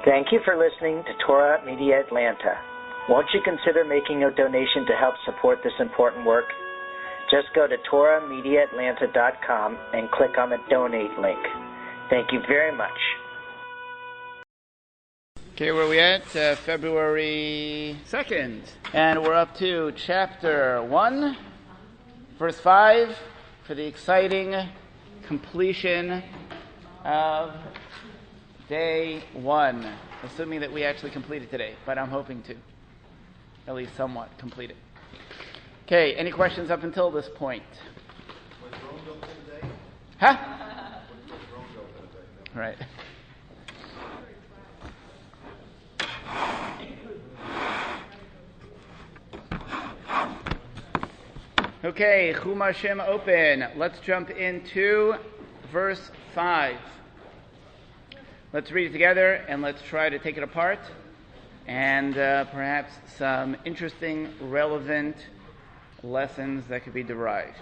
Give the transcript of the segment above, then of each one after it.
Thank you for listening to Torah Media Atlanta. Won't you consider making a donation to help support this important work? Just go to TorahMediaAtlanta.com and click on the donate link. Thank you very much. Okay, where are we at? February 2nd. And we're up to chapter 1, verse 5, for the exciting completion of day 1. Assuming that we actually complete it today, but I'm hoping to at least somewhat complete it. Okay, any questions up until this point? Was Rome built in a day? Huh? Was Rome built in a day? Right. Okay, Chumashim open. Let's jump into verse 5. Let's read it together and let's try to take it apart and perhaps some interesting, relevant lessons that could be derived.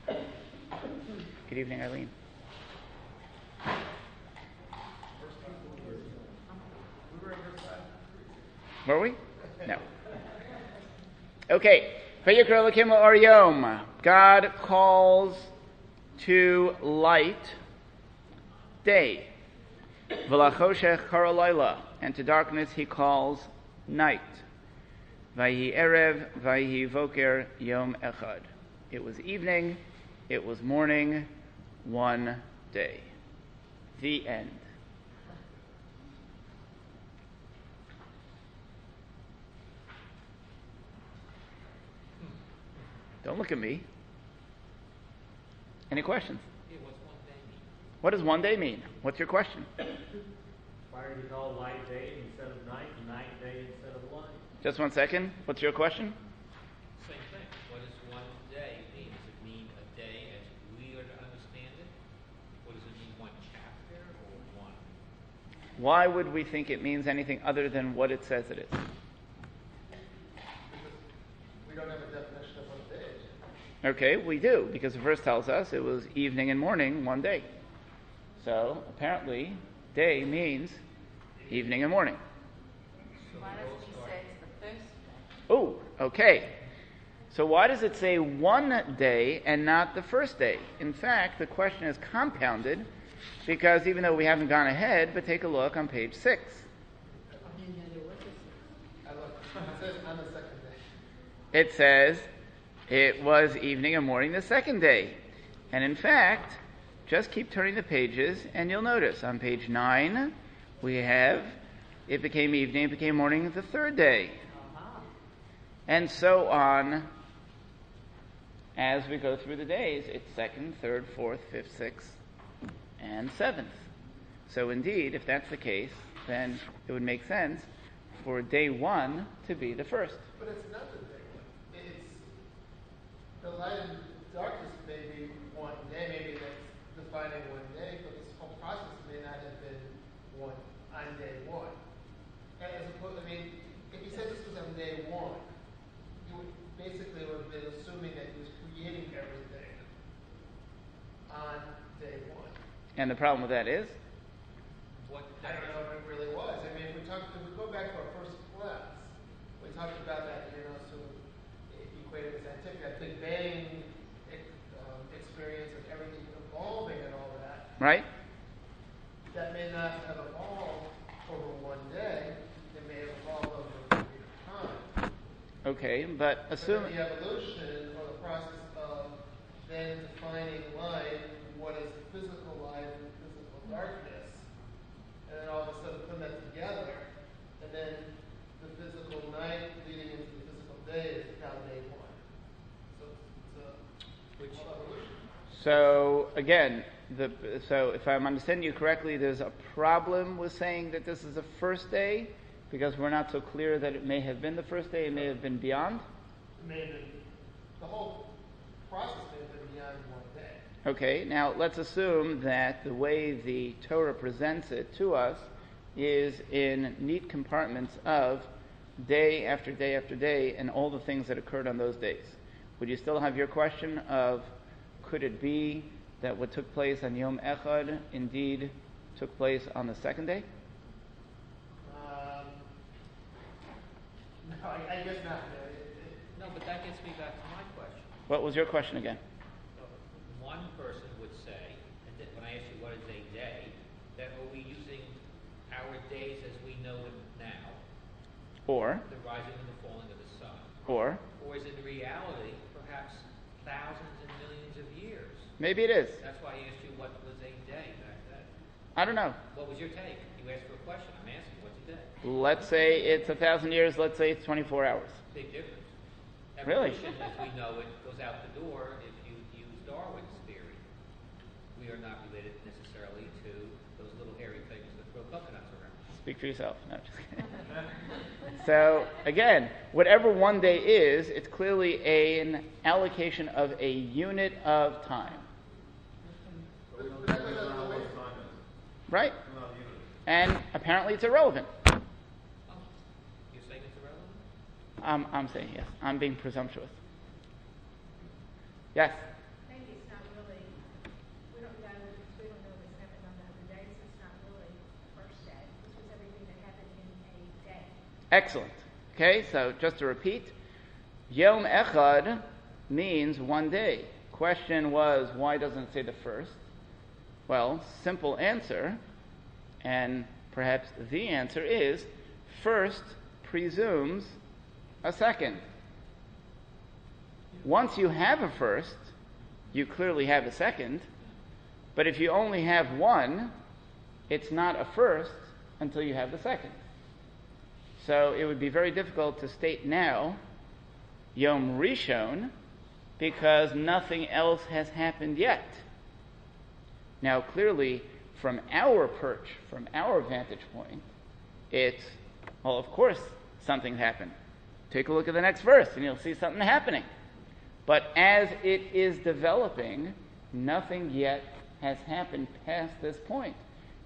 Good evening, Eileen. Were we? No. Okay. Vayikra Elokim la'or God calls to light day. V'lachoshech kara layla. And to darkness he calls night. Vayhi erev, vayhi voker yom echad. It was evening, it was morning, one day. The end. Don't look at me. Any questions? Yeah, what's one day mean? What does one day mean? What's your question? Why are you called light day instead of night, and night day instead of light? Just 1 second. What's your question? Same thing. What does one day mean? Does it mean a day as we are to understand it? Or does it mean one chapter or one? Why would we think it means anything other than what it says it is? We don't have a definition of what day is. Okay, we do, because the verse tells us it was evening and morning, one day. So, apparently, day means evening and morning. Why doesn't he say it's the first day? Oh, okay. So why does it say one day and not the first day? In fact, the question is compounded because even though we haven't gone ahead, but take a look on page 6. It says on the second day. It says it was evening and morning the second day. And in fact, just keep turning the pages and you'll notice on page 9 we have it became evening, it became morning the third day. And so on as we go through the days. It's 2nd, 3rd, 4th, 5th, 6th, and 7th. So indeed, if that's the case, then it would make sense for day 1 to be the first. But it's not the day one. It's the light and darkness may be one day, maybe that's defining one day, but this whole process may not have been one on day 1. As opposed, I mean, if you said this was on day 1, you would basically would have been assuming that he was creating everything on day 1. And the problem with that is? I don't know if it really was. I mean, if we go back to our first class, we talked about that, so equated with scientific, that Big Bang experience of everything evolving and all that. Right? That may not have evolved over one day. It may have evolved over a period of time. Okay, but assume... The evolution or the process of then defining light, what is physical light and physical darkness, and then all of a sudden putting that together, and then the physical night leading into the physical day is now day 1. So it's a evolution. So again, so if I'm understanding you correctly, there's a problem with saying that this is the first day because we're not so clear that it may have been the first day, it may have been beyond? It may have been, the whole process may have been beyond one day. Okay, now let's assume that the way the Torah presents it to us is in neat compartments of day after day after day and all the things that occurred on those days. Would you still have your question of could it be that what took place on Yom Echad indeed took place on the second day? No, I guess not. No, but that gets me back to my question. What was your question again? One person would say, and when I ask you what is a day, that are we using our days as we know them now, Or the rising and the falling of the sun, or is it in reality perhaps thousands and millions of years? maybe it is. That's why I asked you what was a day back then. I don't know. What was your take? You asked for a question. I'm asking, what's a day? Let's say it's 1,000 years. Let's say it's 24 hours. Big difference. Really? Evolution, as we know it, goes out the door if you use Darwin's theory. We are not related necessarily to those little hairy things that throw coconuts around. Speak for yourself. No, just kidding. So, again, whatever one day is, it's clearly an allocation of a unit of time. Right? And apparently it's irrelevant. You're saying it's irrelevant? I'm saying yes. I'm being presumptuous. Yes? Maybe it's not really, we don't know what's happened on the other days, it's not really the first day. This was everything that happened in a day. Excellent. Okay, so just to repeat, Yom Echad means one day. Question was, why doesn't it say the first? Well, simple answer, and perhaps the answer is, first presumes a second. Once you have a first, you clearly have a second, but if you only have one, it's not a first until you have the second. So it would be very difficult to state now Yom Rishon because nothing else has happened yet. Now clearly, from our perch, from our vantage point, it's, well, of course something happened. Take a look at the next verse and you'll see something happening. But as it is developing, nothing yet has happened past this point.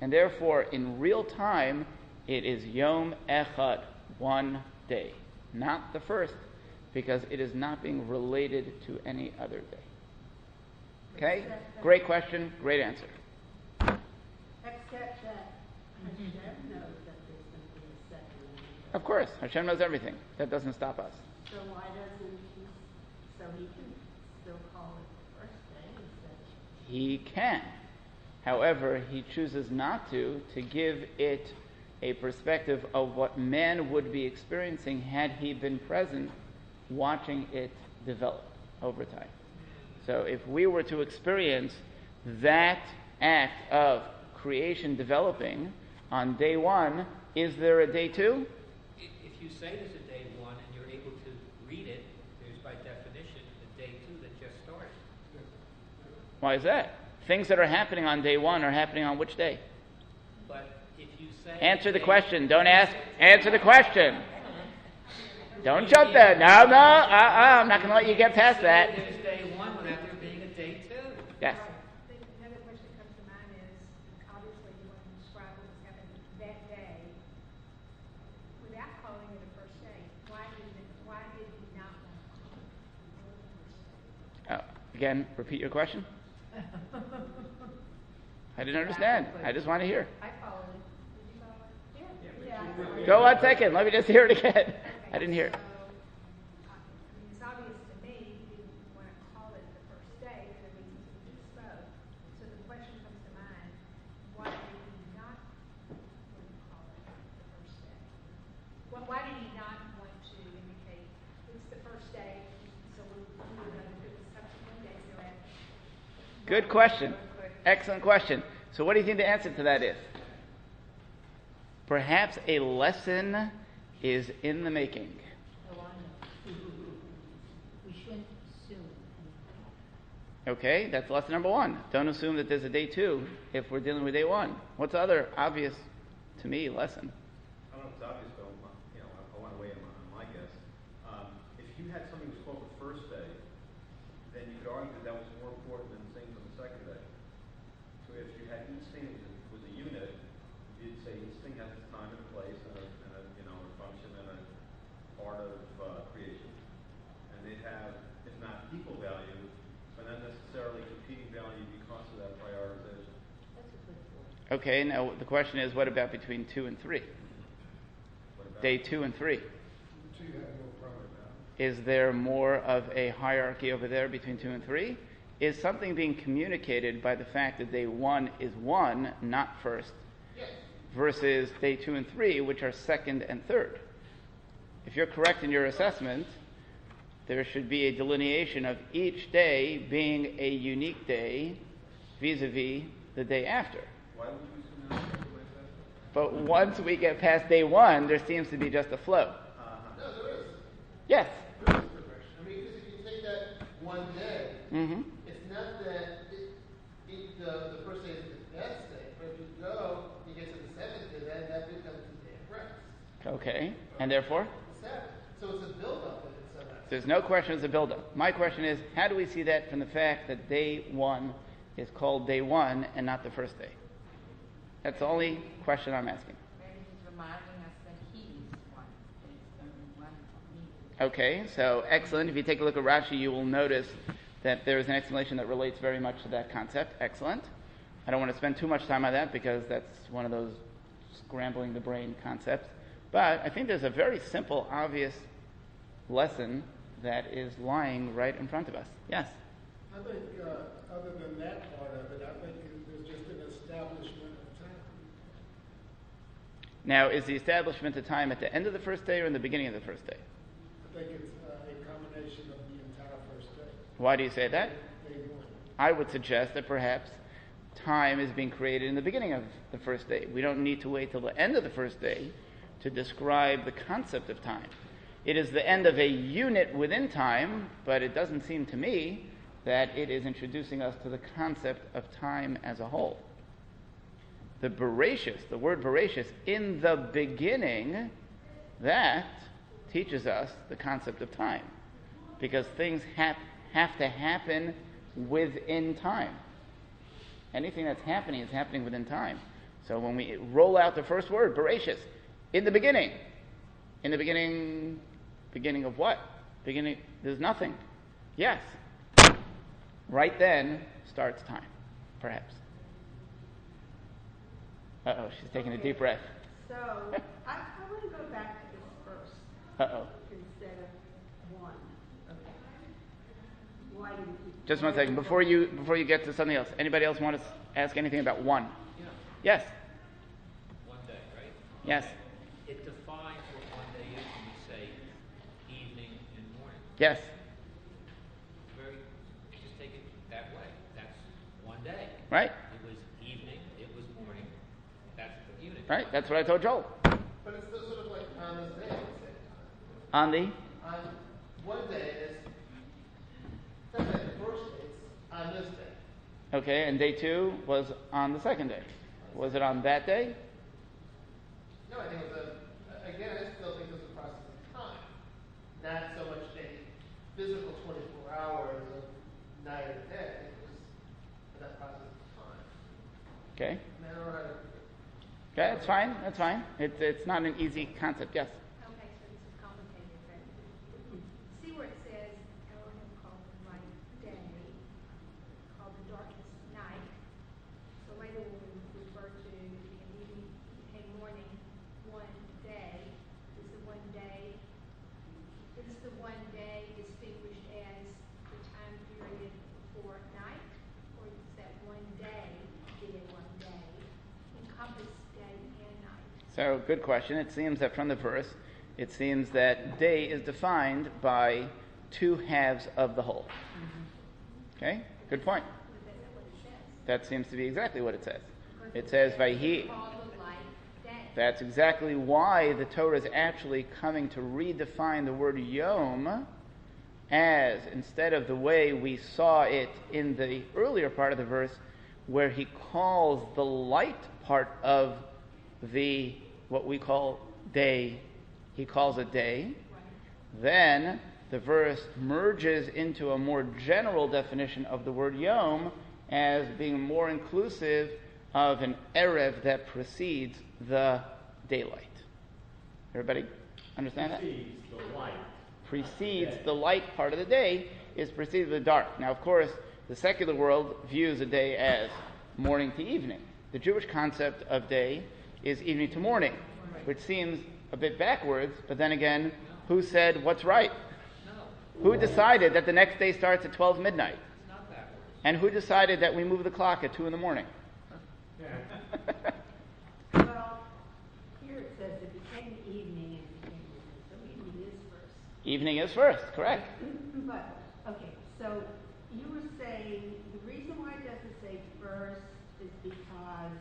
And therefore, in real time, it is Yom Echad, one day. Not the first, because it is not being related to any other day. Okay? Great question, great answer. Except that Hashem knows that there's going to be a second. Of course, Hashem knows everything. That doesn't stop us. So why doesn't he, so he can still call it the first day instead? He can. However, he chooses not to give it a perspective of what man would be experiencing had he been present watching it develop over time. So if we were to experience that act of creation developing on day one, is there a day two? If you say there's a day one and you're able to read it, there's by definition a day two that just started. Why is that? Things that are happening on day one are happening on which day? But if you say... Answer the question. Don't ask. Answer the question. Don't jump there. No, I'm not going to let you get past that. There's day one without there being a day two. Yes. Another question that comes to mind is, obviously you want to describe what was happening that day without calling it a first day. Why did he not want to call it a first day? Again, repeat your question. I didn't understand. I just want to hear. I followed it. Did you follow it? Yeah. Go 1 second. Let me just hear it again. I didn't hear it. It's obvious to me you didn't want to call it the first day for the reasons we just spoke. So the question comes to mind, why did he not want to call it the first day? Why did he not want to indicate it's the first day, so we would know that it was subsequent days thereafter? Good question. Excellent question. So what do you think the answer to that is? Perhaps a lesson is in the making. Oh, I know. We shouldn't assume. Okay, that's lesson number one. Don't assume that there's a day two if we're dealing with day one. What's the other obvious, to me, lesson? I don't know if it's obvious, but I want to weigh in on my guess. If you had something that was called the first day, then you could argue that was more important than things on the second day. So if you had each thing was a unit, you'd say each thing has its time and a place and a function and Okay, now the question is, what about between 2 and 3? Day 2 and 3. Is there more of a hierarchy over there between 2 and 3? Is something being communicated by the fact that day 1 is 1, not first, versus day 2 and 3, which are second and third? If you're correct in your assessment, there should be a delineation of each day being a unique day vis-a-vis the day after. Why would you assume that? But once we get past day 1, there seems to be just a flow. No, there is. Yes. There is progression. I mean, because if you take that one day, Mm-hmm. it's not that the first day is the best day, but if you go, you get to the seventh day, then that becomes the day of rest. Okay. And therefore? The Sabbath. So it's a build-up in some aspect. There's no question it's a build-up. My question is, how do we see that from the fact that day 1 is called day 1 and not the first day? That's the only question I'm asking. Maybe he's reminding us that he is one. There's only one me. Okay, so excellent. If you take a look at Rashi, you will notice that there is an explanation that relates very much to that concept. Excellent. I don't want to spend too much time on that because that's one of those scrambling the brain concepts. But I think there's a very simple, obvious lesson that is lying right in front of us. Yes? I think, other than that part of it, I think there's just an establishment of time. Now, is the establishment of time at the end of the first day or in the beginning of the first day? I think it's a combination of the entire first day. Why do you say that? Day 1. I would suggest that perhaps time is being created in the beginning of the first day. We don't need to wait till the end of the first day to describe the concept of time. It is the end of a unit within time, but it doesn't seem to me that it is introducing us to the concept of time as a whole. The Bereishis, the word Bereishis, in the beginning, that teaches us the concept of time. Because things have to happen within time. Anything that's happening is happening within time. So when we roll out the first word, Bereishis, in the beginning. In the beginning of what? Beginning, there's nothing. Yes. Right then starts time, perhaps. Uh-oh, she's taking a deep breath. So, I want to go back to this first Uh-oh. instead of 1. Okay. Why do we keep... Just one second. Before you get to something else, anybody else want to ask anything about 1? Yeah. Yes. 1 day, right? Yes. It defines what 1 day is when we say evening and morning. Yes. Just take it that way. That's 1 day. Right? It was evening, it was morning. That's the evening. Right? That's what I told Joel. But it's still sort of like on this day at the same time. On the? On one day, it's not like the first day, it's on this day. Okay, and day 2 was on the second day. Was it on that day? No, I think it was again, I still think it was a process of time. Not so much a physical 24 hours of night or day. It was that process of time. Okay. I mean, I don't know how to- Okay, that's fine. That's fine. It's not an easy concept. Yes. Okay, so this is complicated, but see where it says Elohim called the light day, called the darkness night. So later we'll refer to the evening became morning, 1 day. Is the 1 day distinguished as the time period before night? Or is that 1 day being 1 day encompass day and night? So, good question. It seems that from the verse, it seems that day is defined by 2 halves of the whole. Okay? Good point. But that's not what it says. That seems to be exactly what it says. Because It says, Vayhi. called the light day. That's exactly why the Torah is actually coming to redefine the word Yom as, instead of the way we saw it in the earlier part of the verse, where he calls the light part of the, what we call day, he calls it day. Then the verse merges into a more general definition of the word Yom as being more inclusive of an Erev that precedes the daylight. Everybody understand that? Precedes the light. Precedes the light part of the day is preceded the dark. Now, of course, the secular world views a day as morning to evening. The Jewish concept of day is evening to morning, which seems a bit backwards, but then again, who said what's right? Who decided that the next day starts at 12 midnight? It's not backwards. And who decided that we move the clock at 2 in the morning? Well, here it says it became evening and became morning, so evening is first. Evening is first, correct. But, okay, so you were saying the reason why it doesn't say first is because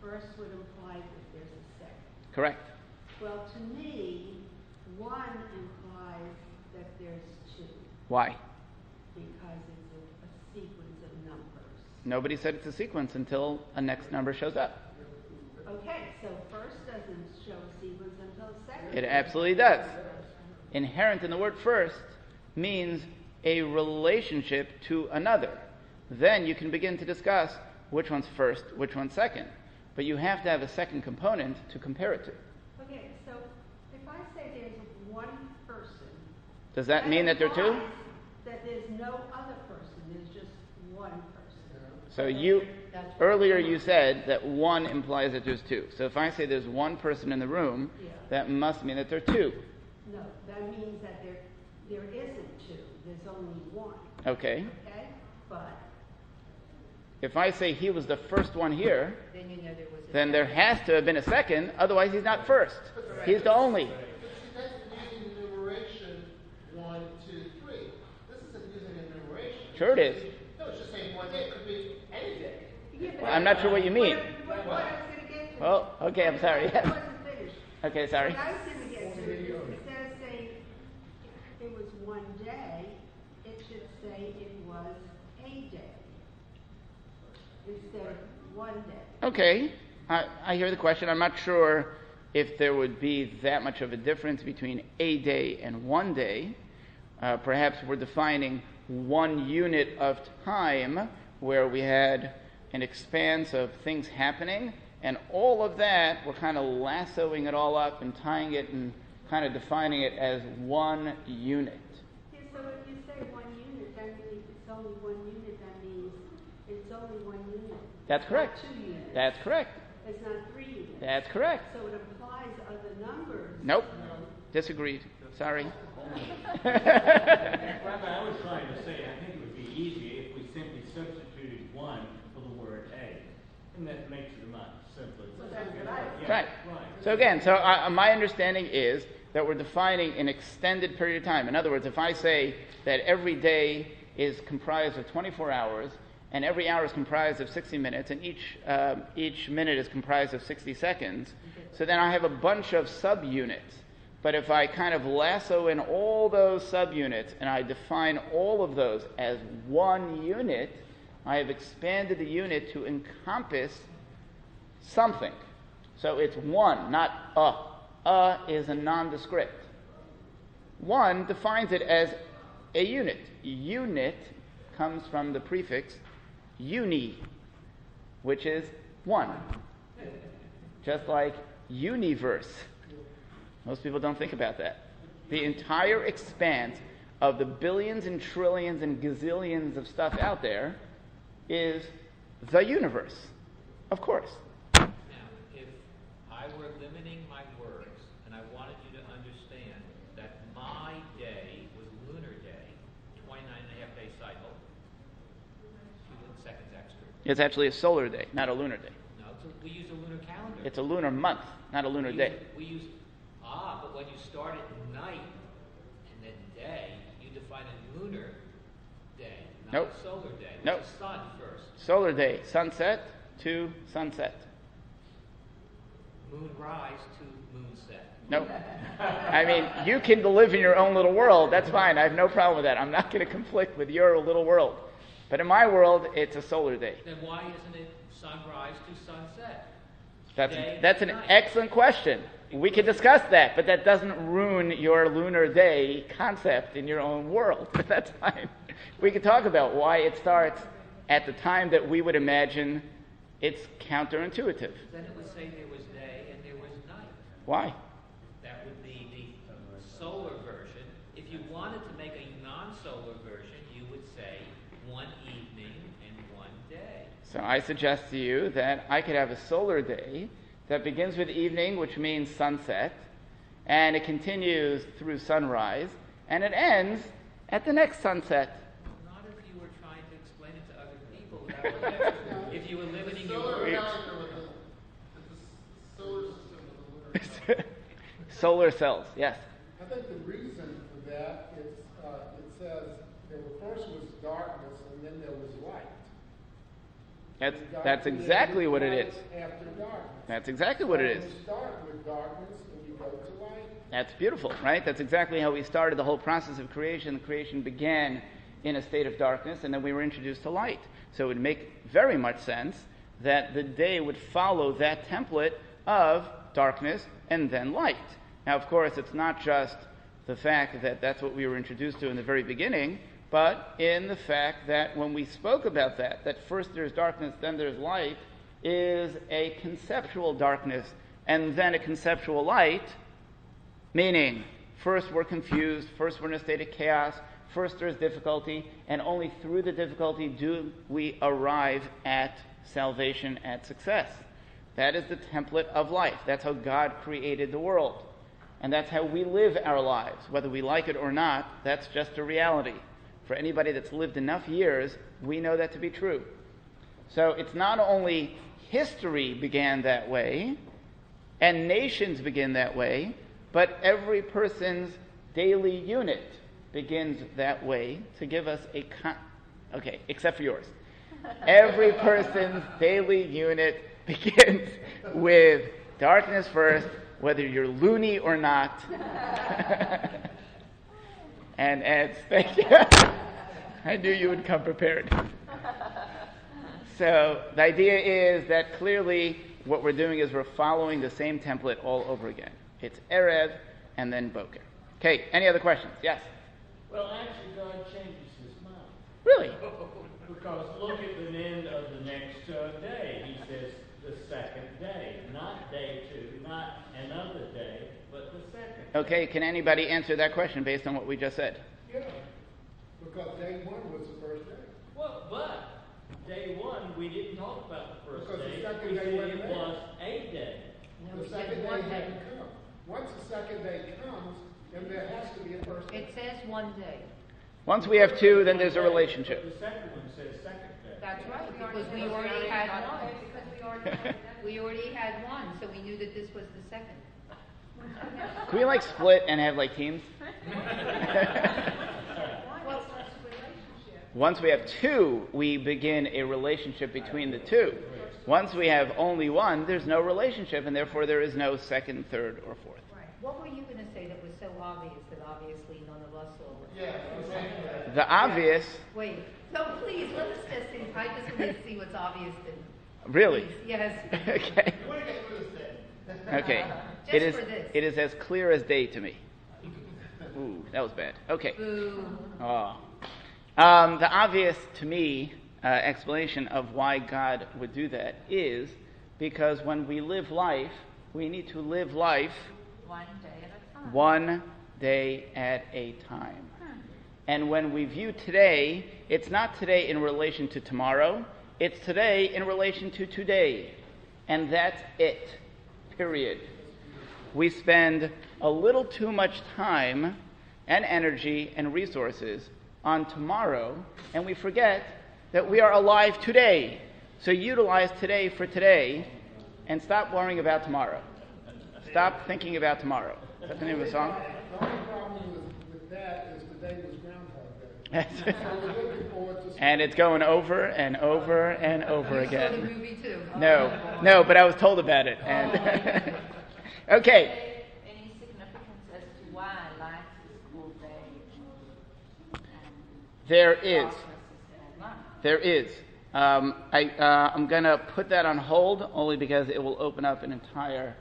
first would imply that there's a second. Correct. Well, to me, one implies that there's two Why? because it's a sequence of numbers. Nobody said it's a sequence until a next number shows up. Okay, so first doesn't show a sequence until second. It absolutely does. Inherent in the word first means a relationship to another. Then you can begin to discuss which one's first, which one's second. But you have to have a second component to compare it to. Okay, so if I say there's one person, Does that mean that there are two? implies that there's no other person, there's just one person. So earlier you said that one implies that there's two. So if I say there's one person in the room, Yeah. that must mean that there are two. No, that means that there isn't two, there's only one, Okay. okay? But If I say he was the first one here, then you know there was a then there has to have been a second, otherwise he's not first. He's the only. But see, that's using enumeration 1, 2, 3. This isn't using enumeration. Sure it is. No, it's just saying one day. It could be any day. Yeah, but Well, I'm not sure what you mean. What I was going to get to. Oh, okay, I'm sorry. I wasn't finished. Okay, sorry. What I was going to get to is instead of saying it was one day, it should say it was a day instead of one day. Okay, I hear the question. I'm not sure if there would be that much of a difference between a day and one day. Perhaps we're defining one unit of time where we had an expanse of things happening, and all of that, we're kind of lassoing it all up and tying it and kind of defining it as one unit. Yeah, so if you say one unit, that means it's only one unit, that means it's only one unit. That's It's correct. Not 2 units. That's correct. It's not 3 units. That's correct. So it implies other numbers. Nope. Disagreed. Sorry. Rabbi, I was trying to say, I think it would be easier if we simply substituted one for the word a. And that makes it a much simpler. Well, that's what I Yeah, Right. So again, my understanding is that we're defining an extended period of time. In other words, if I say that every day is comprised of 24 hours, and every hour is comprised of 60 minutes, and each minute is comprised of 60 seconds, so then I have a bunch of subunits. But if I kind of lasso in all those subunits, and I define all of those as one unit, I have expanded the unit to encompass something. So it's one, not a. Is a nondescript. One defines it as a unit. Unit comes from the prefix uni, which is one. Just like universe. Most people don't think about that. The entire expanse of the billions and trillions and gazillions of stuff out there is the universe. Of course. Now, if I were limiting my words and I wanted you to understand that my day was lunar day, 29 and a half day cycle, 2 seconds extra. It's actually a solar day, not a lunar day. No, we use a lunar calendar. It's a lunar month, not a lunar day. We use but when you start at night and then day, you define a lunar day, not Nope. a solar day. Nope. It's sun first. Solar day, sunset to sunset. Moon rise to moon set. Nope. I mean, you can live in your own little world. That's fine. I have no problem with that. I'm not going to conflict with your little world. But in my world, it's a solar day. Then why isn't it sunrise to sunset? That's an excellent question. We can discuss that, but that doesn't ruin your lunar day concept in your own world. That's fine. We can talk about why it starts at the time that we would imagine it's counterintuitive. Then it would say there was day and there was night. Why? That would be the solar version. If you wanted to make a non-solar version, you would say one evening and one day. So I suggest to you that I could have a solar day that begins with evening, which means sunset, and it continues through sunrise, and it ends at the next sunset. Not if you were trying to explain it to other people. That would if you were limiting your words. Solar cells, yes. I think the reason for that is it says there first was darkness and then there was light. That's exactly what it is. After darkness. That's exactly what it is. You start with darkness and you go to light. That's beautiful, right? That's exactly how we started the whole process of creation. The creation began in a state of darkness, and then we were introduced to light. So it would make very much sense that the day would follow that template of darkness and then light. Now, of course, it's not just the fact that that's what we were introduced to in the very beginning, but in the fact that when we spoke about that first there's darkness, then there's light, is a conceptual darkness and then a conceptual light, meaning first we're confused, first we're in a state of chaos, first there's difficulty, and only through the difficulty do we arrive at salvation, at success. That is the template of life. That's how God created the world. And that's how we live our lives. Whether we like it or not, that's just a reality. For anybody that's lived enough years, we know that to be true. So it's not only history began that way, and nations begin that way, but every person's daily unit begins that way to give us okay, except for yours. Every person's daily unit begins with darkness first, whether you're loony or not. And Ed, thank you. I knew you would come prepared. So the idea is that clearly what we're doing is we're following the same template all over again. It's Erev and then Boker. Okay, any other questions? Yes? Well, actually, God changes his mind. Really? Because look at the end of the next day. He says the second day, not day two, not another day, but the second. Okay, can anybody answer that question based on what we just said? Yeah, because day one was the first day. Well, but day one, we didn't talk about the first Because the day. second We day said wasn't it there. was a day. No, The we second said day one hadn't day. come. Once the second day comes, then there has to be a first day. It says one day. Once we have two, then there's a But relationship. the second one says second day. That's right, because we already had one. We already had one, so we knew that this was the second. Can we split and have teams? Once we have two, we begin a relationship between the two. Once we have only one, there's no relationship, and therefore there is no second, third, or fourth. What were you going to say that was so obvious that obviously none of us saw? The obvious, Wait, no, please, let us just see. I just want to see what's obvious then. really? Please, yes. Okay. Okay. Just for this. It is as clear as day to me. Ooh, that was bad. Okay. Boo. Oh. The obvious, to me, explanation of why God would do that is because when we live life, we need to live life One day at a time. one day at a time. And when we view today, it's not today in relation to tomorrow, it's today in relation to today. And that's it. Period. We spend a little too much time and energy and resources on tomorrow, and we forget that we are alive today. So utilize today for today, and stop worrying about tomorrow. Stop thinking about tomorrow. Is that the name of the song? The only problem with that is today was Groundhog Day. So we're looking forward to And it's going over and over and over You saw the again. movie too. No, but I was told about it. And okay. Any significance as to why light is called day? There is. Darkness is night. There is. I'm going to put that on hold only because it will open up an entire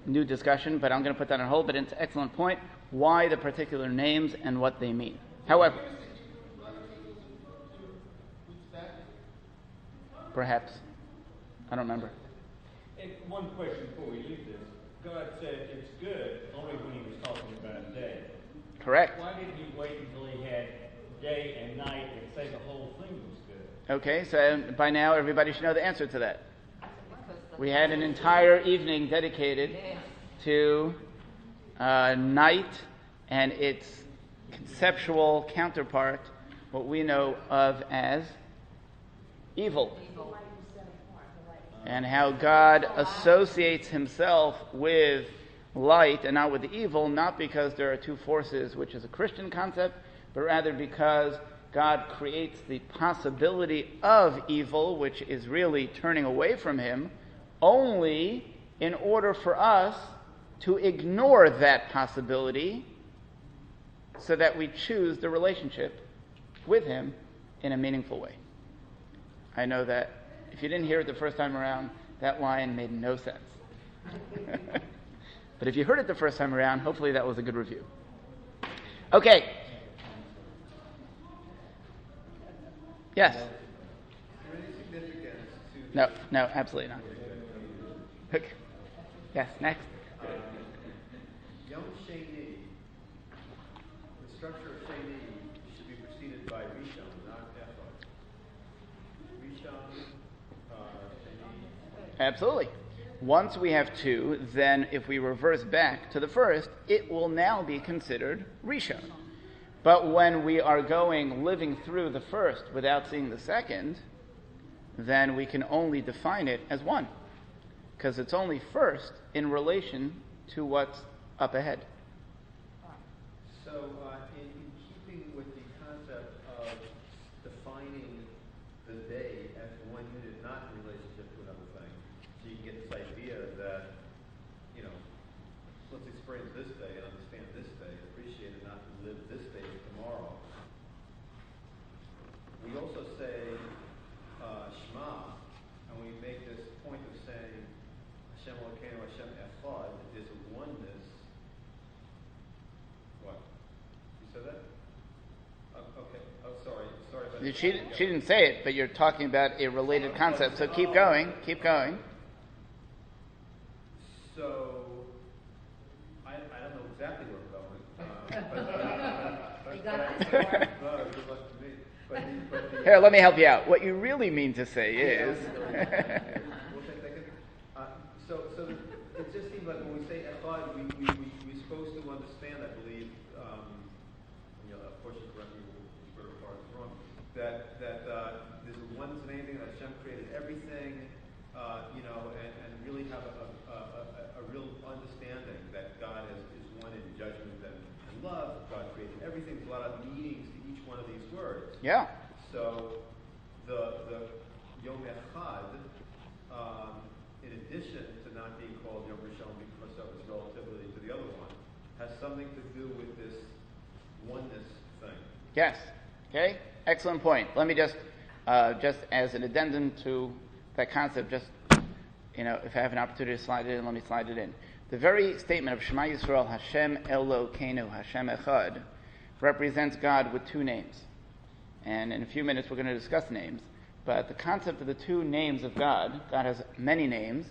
new discussion, but I'm going to put that on hold. But it's an excellent point, why the particular names and what they mean. However, perhaps, I don't remember. And one question before we leave this. God said it's good only when he was talking about day. Correct. Why didn't he wait until he had day and night and say the whole thing was good? Okay, so by now everybody should know the answer to that. We had an entire evening dedicated to night and its conceptual counterpart, what we know of as evil. And how God associates himself with light and not with the evil, not because there are two forces, which is a Christian concept, but rather because God creates the possibility of evil, which is really turning away from him, only in order for us to ignore that possibility so that we choose the relationship with him in a meaningful way. I know that if you didn't hear it the first time around, that line made no sense. But if you heard it the first time around, hopefully that was a good review. Okay. Yes? No, absolutely not. Okay. Yes, next. Yom Sheni, the structure of Sheni should be preceded by Rishon, not Echad. Rishon, Sheni. Absolutely. Once we have two, then if we reverse back to the first, it will now be considered Rishon. But when we are living through the first without seeing the second, then we can only define it as one. Because it's only first in relation to what's up ahead. So, in keeping with the concept of defining the day as one unit, not in relationship to another thing, so you can get this idea that, let's experience this day and understand this day, appreciate it, not to live this day tomorrow. We also say Shema, and we make this point of saying Hashem Elokeinu, Hashem Echad, there's a oneness. What? You said that? Okay. Oh, sorry. She didn't say it, but you're talking about a related concept. So keep going. So I don't know exactly where we're going. Here, let me help you out. What you really mean to say is... So it just seems like when we say Echad, we're supposed to understand, I believe, of course you correct me where the part is wrong, that there's a oneness in anything, that Hashem created everything, and really have a real understanding that God is one in judgment and love. God created everything. There's a lot of meanings to each one of these words. Yeah. So the Yom Echad, in addition to not being called Yom Rishon because of its relativity to the other one, has something to do with this oneness thing. Yes. Okay. Excellent point. Let me just as an addendum to that concept, if I have an opportunity to slide it in, let me slide it in. The very statement of Shema Yisrael, Hashem Elokeinu, Hashem Echad, represents God with two names. And in a few minutes we're going to discuss names. But the concept of the two names of God has many names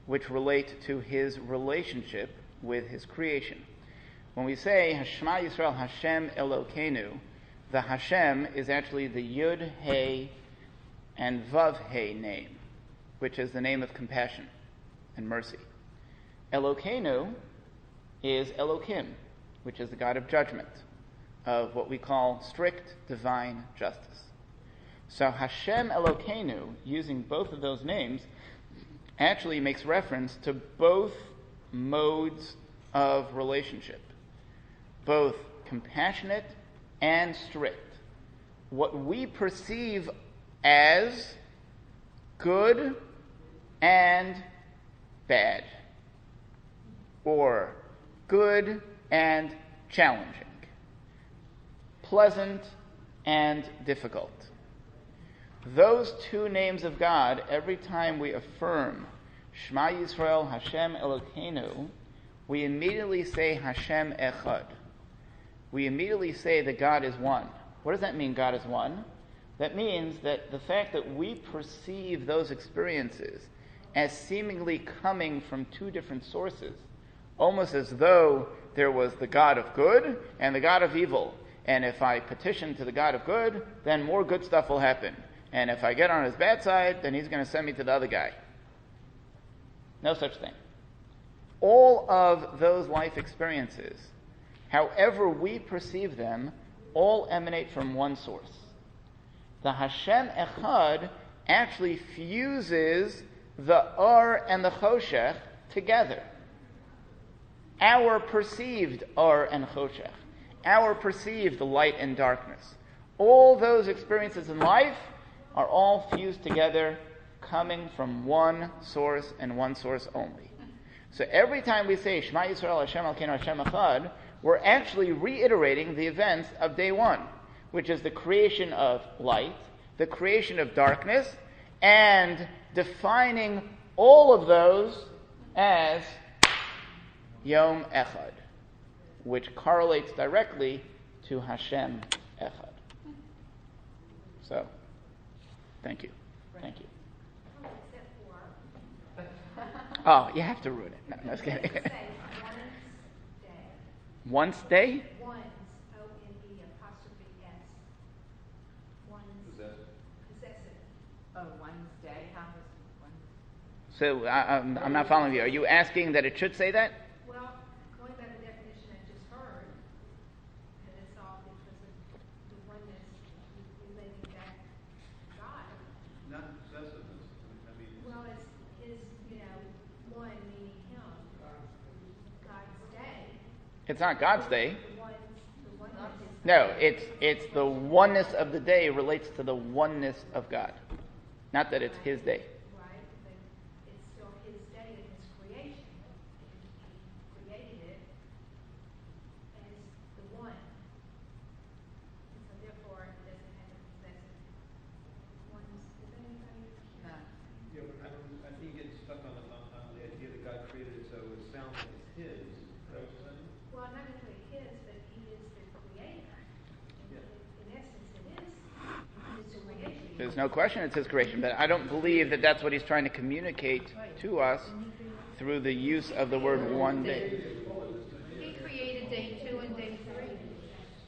which relate to his relationship with his creation. When we say Shema Yisrael Hashem Elokeinu, the Hashem is actually the Yud, He, and Vav, He name, which is the name of compassion and mercy. Elokeinu is Elokim, which is the God of judgment, of what we call strict divine justice. So Hashem Elokeinu, using both of those names, actually makes reference to both modes of relationship, both compassionate and strict. What we perceive as good and bad, or good and challenging, pleasant and difficult. Those two names of God, every time we affirm Shema Yisrael Hashem Elokeinu, we immediately say Hashem Echad. We immediately say that God is one. What does that mean, God is one? That means that the fact that we perceive those experiences as seemingly coming from two different sources, almost as though there was the God of good and the God of evil. And if I petition to the God of good, then more good stuff will happen. And if I get on his bad side, then he's going to send me to the other guy. No such thing. All of those life experiences, however we perceive them, all emanate from one source. The Hashem Echad actually fuses the Or and the Choshech together. Our perceived Or and Choshech, our perceived light and darkness, all those experiences in life are all fused together, coming from one source and one source only. So every time we say Shema Yisrael Hashem Elokeinu Hashem Echad, we're actually reiterating the events of day one, which is the creation of light, the creation of darkness, and defining all of those as Yom Echad, which correlates directly to Hashem Echad. So, thank you. Thank you. Oh, you have to ruin it. No, I was kidding. Once day? One's, O-N-E apostrophe S. One's possessive. Oh, Wednesday, how is one? So I'm not following you. Are you asking that it should say that? Well, going by the definition I just heard, that it's all because of the oneness relating back to God. Not possessiveness. I mean, Well, it's his, one meaning him, God's day. It's not God's day. The oneness. No, it's the oneness of the day relates to the oneness of God. Not that it's his day. Right, but it's still his day and his creation. He created it as the one. And so therefore, it doesn't have a possessive. Is anybody? No. yeah, but I think you get stuck on the idea that God created it, so it sounds like it's his. Is that what you're saying? Well, not necessarily his, but he is the creator. In essence, it is his creation. There's no question it's his creation, but I don't believe that that's what he's trying to communicate to us through the use of the word one day. He created day 2 and day 3.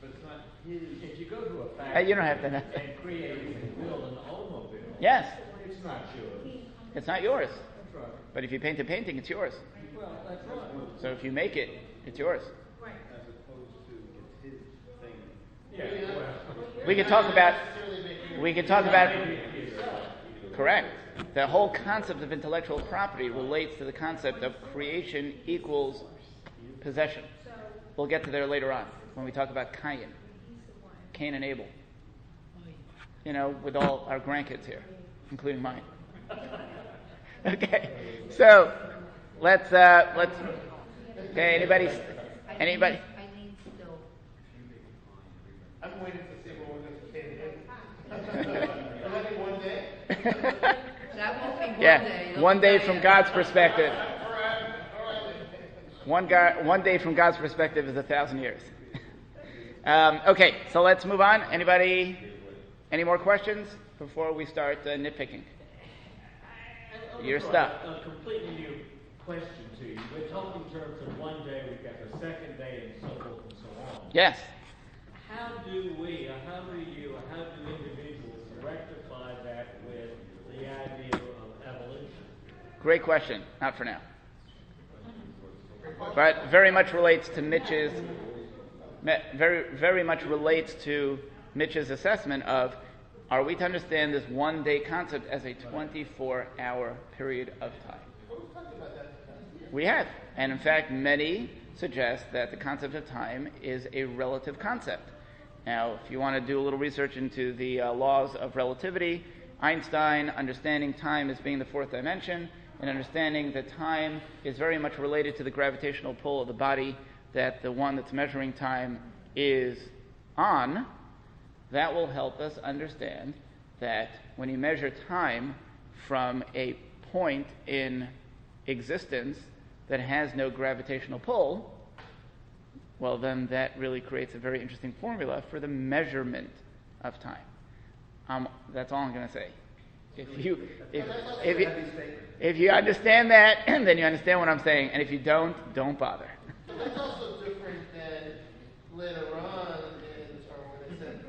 But it's not his. If you go to a factory You don't have to. and create and build an automobile, Yes, it's not yours. it's not yours. That's right. But if you paint a painting, it's yours. Well, that's right. So if you make it, it's yours. Right. As opposed to it's his thing. Yeah, well, We could talk about. Correct. The whole concept of intellectual property relates to the concept of creation equals possession. We'll get to there later on when we talk about Cain and Abel. With all our grandkids here, including mine. Okay, so let's. Okay, anybody? I need still. I'm waiting to see what we're going to say. Only one day? That won't be one day. Yeah, It'll one be day day from after. God's perspective. One day from God's perspective is 1,000 years. Okay, so let's move on. Anybody? Any more questions before we start nitpicking? Your stuff. A completely new question to you. We're talking in terms of one day, we've got the second day, and so forth and so on. Yes. How do we, or how do you, or how do individuals rectify that with the idea of evolution? Great question. Not for now. But very much relates to very much relates to Mitch's assessment of, are we to understand this one day concept as a 24-hour period of time? We have. And in fact, many suggest that the concept of time is a relative concept. Now, if you want to do a little research into the laws of relativity, Einstein understanding time as being the fourth dimension, and understanding that time is very much related to the gravitational pull of the body that the one that's measuring time is on, that will help us understand that when you measure time from a point in existence that has no gravitational pull, well, then that really creates a very interesting formula for the measurement of time. That's all I'm going to say. If you understand that, then you understand what I'm saying. And if you don't bother. But that's also different than later on in the term when they said,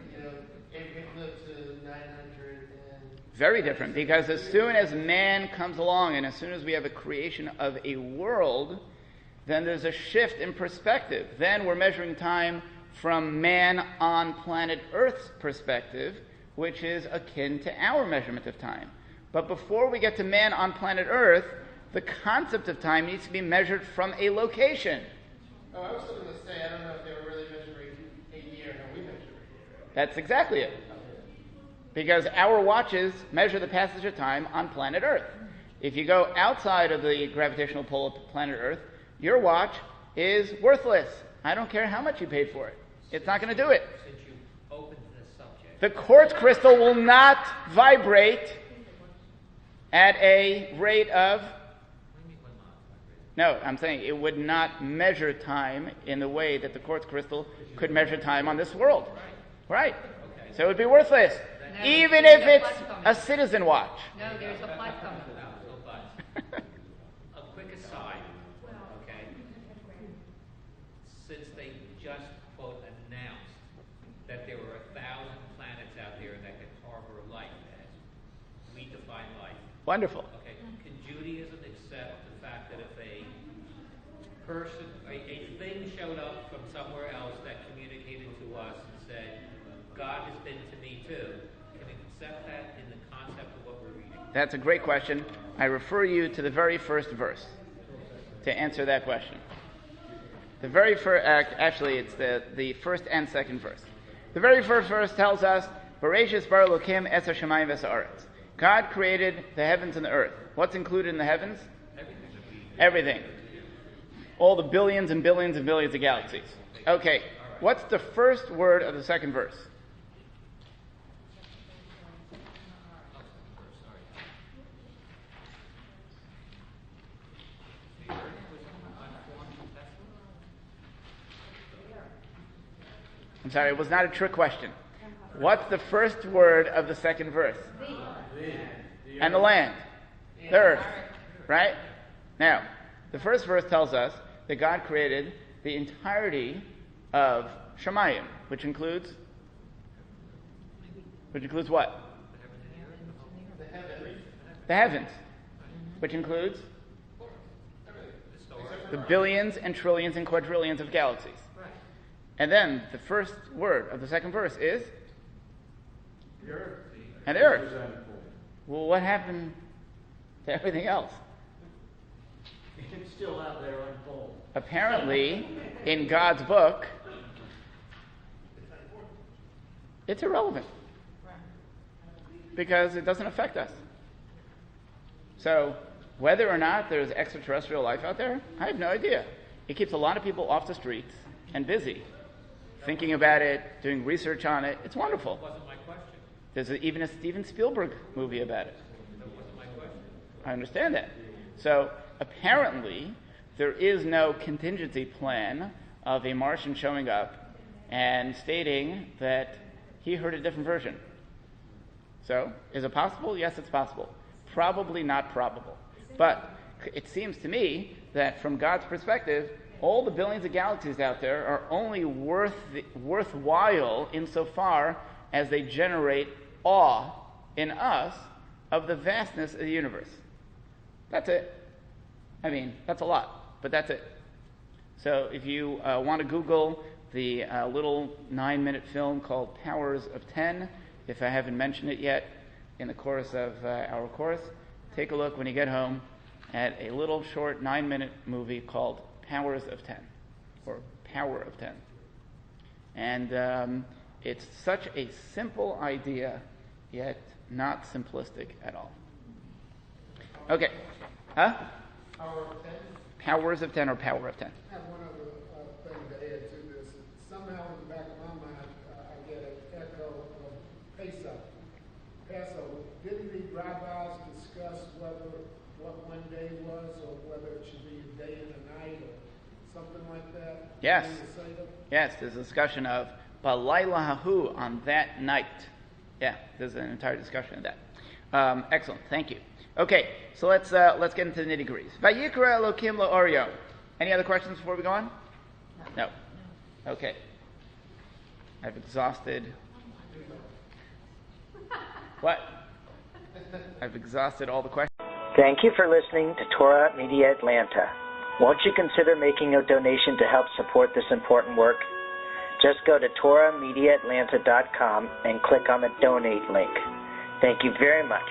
Abraham lived to 900 and Very different, because as soon as man comes along and as soon as we have a creation of a world, then there's a shift in perspective. Then we're measuring time from man on planet Earth's perspective, which is akin to our measurement of time. But before we get to man on planet Earth, the concept of time needs to be measured from a location. Oh, I was going to say, I don't know if they were really measuring a year. No, we measure a year. That's exactly it. Because our watches measure the passage of time on planet Earth. If you go outside of the gravitational pull of planet Earth, your watch is worthless. I don't care how much you paid for it. It's not going to do it. Since you opened the subject. The quartz crystal will not vibrate at a rate of... No, I'm saying it would not measure time in the way that the quartz crystal could measure time on this world. Right. Okay. So it would be worthless. No, even if it's a citizen watch. No, there's a plus coming. A quick aside, okay? Since they just, quote, announced that there were 1,000 planets out there that could harbor life as we define life. Wonderful. Okay. Can Judaism accept the fact that if a person, a thing showed up from somewhere else that communicated to us and said, God has been to me too, can we accept that in the concept of what we're reading? That's a great question. I refer you to the very first verse to answer that question. The very first, actually, it's the first and second verse. The very first verse tells us, Bereishis bara Elokim es hashamayim ves haaretz. God created the heavens and the earth. What's included in the heavens? Everything. All the billions and billions and billions of galaxies. Okay, what's the first word of the second verse? I'm sorry, it was not a trick question. What's the first word of the second verse? And the land. The earth. Right? Now, the first verse tells us that God created the entirety of Shemayim, which includes what? The heavens. Which includes the billions and trillions and quadrillions of galaxies. And then the first word of the second verse is The earth. And the earth. Well, what happened to everything else? It's still out there unfold. Apparently, in God's book, it's irrelevant. Because it doesn't affect us. So, whether or not there's extraterrestrial life out there, I have no idea. It keeps a lot of people off the streets and busy, thinking about it, doing research on it. It's wonderful. That wasn't my question. There's even a Steven Spielberg movie about it. That wasn't my question. I understand that. So, apparently, there is no contingency plan of a Martian showing up and stating that he heard a different version. So, is it possible? Yes, it's possible. Probably not probable. But it seems to me that from God's perspective, all the billions of galaxies out there are only worthwhile insofar as they generate awe in us of the vastness of the universe. That's it. I mean, that's a lot, but that's it. So if you want to Google the little 9-minute film called Powers of 10, if I haven't mentioned it yet in the course of our course, take a look when you get home at a little short 9-minute movie called Powers of 10, or Power of 10. And it's such a simple idea, yet not simplistic at all. Okay. Huh? Power of 10? Powers of 10 or Power of 10. I have one other thing to add to this. Somehow in the back of my mind, I get an echo of Passover. Didn't the rabbis discuss what one day was, or whether it should be a day and a night, or something like that? Yes. Yes, there's a discussion of Balayla Hahu on that night. Yeah, there's an entire discussion of that. Excellent, thank you. Okay, so let's get into the nitty-gritties. Vayikra Elokim La'oryo. Any other questions before we go on? No. Okay. I've exhausted. What? I've exhausted all the questions. Thank you for listening to Torah Media Atlanta. Won't you consider making a donation to help support this important work? Just go to TorahMediaAtlanta.com and click on the donate link. Thank you very much.